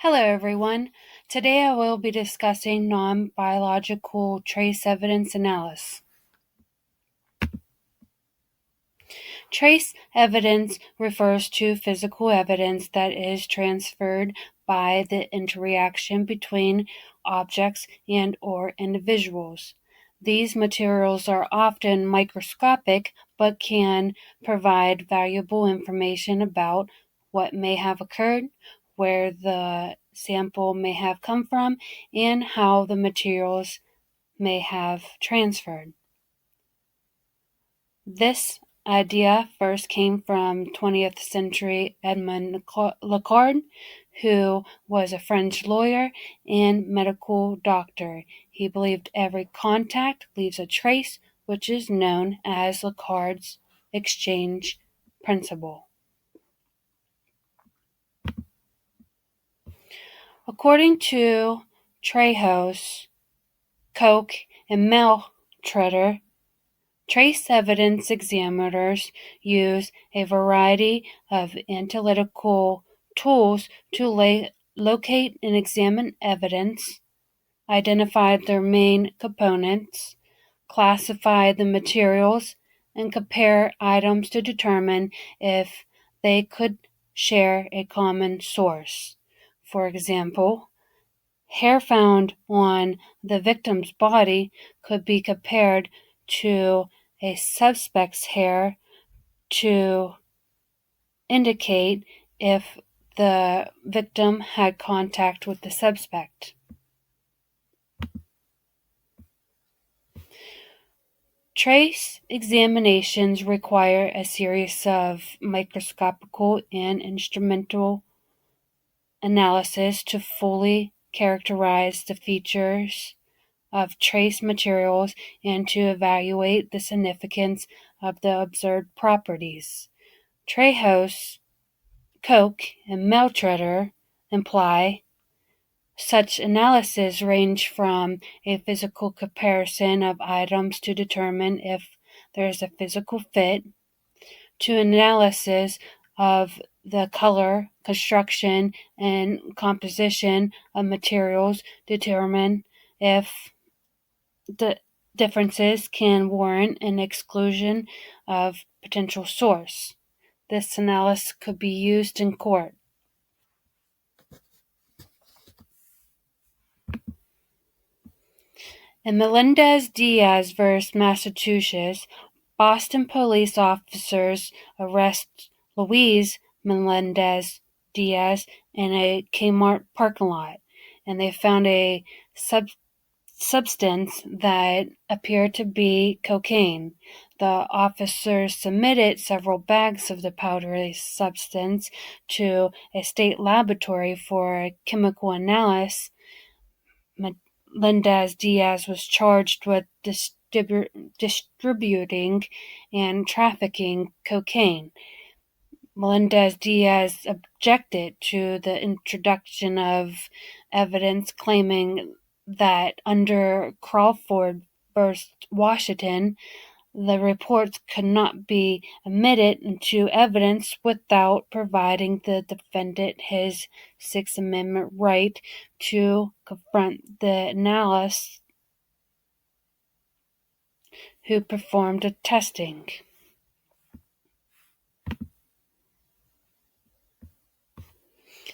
Hello, everyone. Today I will be discussing non-biological trace evidence analysis. Trace evidence refers to physical evidence that is transferred by the interaction between objects and/or individuals. These materials are often microscopic but can provide valuable information about what may have occurred, where the sample may have come from, and how the materials may have transferred. This idea first came from 20th century Edmond Lacard, who was a French lawyer and medical doctor. He believed every contact leaves a trace, which is known as Lacard's exchange principle. According to Trejos, Koch, and Meltretter, trace evidence examiners use a variety of analytical tools to locate and examine evidence, identify their main components, classify the materials, and compare items to determine if they could share a common source. For example, hair found on the victim's body could be compared to a suspect's hair to indicate if the victim had contact with the suspect. Trace examinations require a series of microscopical and instrumental analysis to fully characterize the features of trace materials and to evaluate the significance of the observed properties. Trejos, Koch, and Meltretter imply such analyses range from a physical comparison of items to determine if there is a physical fit, to analysis of the color, construction, and composition of materials to determine if the differences can warrant an exclusion of potential source. This analysis could be used in court. In Melendez-Diaz v. Massachusetts, Boston police officers arrest Louise Melendez-Diaz in a Kmart parking lot, and they found a substance that appeared to be cocaine. The officers submitted several bags of the powdery substance to a state laboratory for chemical analysis. Melendez-Diaz was charged with distributing and trafficking cocaine. Melendez-Diaz objected to the introduction of evidence claiming that under Crawford v. Washington, the reports could not be admitted into evidence without providing the defendant his Sixth Amendment right to confront the analyst who performed the testing.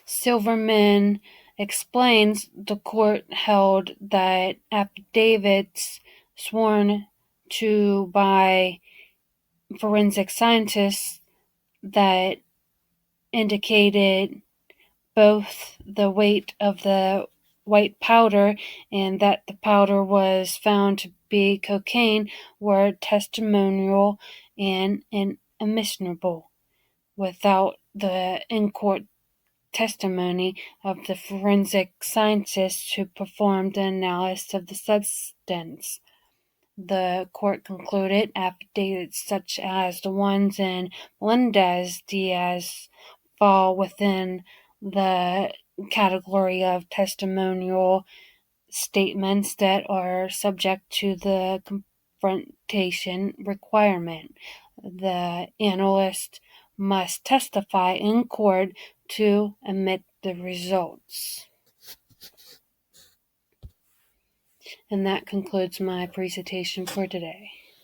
Silverman explains the court held that affidavits sworn to by forensic scientists that indicated both the weight of the white powder and that the powder was found to be cocaine were testimonial and inadmissible without the in-court testimony of the forensic scientists who performed the analysis of the substance. The court concluded affidavits such as the ones in Melendez-Diaz fall within the category of testimonial statements that are subject to the confrontation requirement. The analyst must testify in court to admit the results. And that concludes my presentation for today.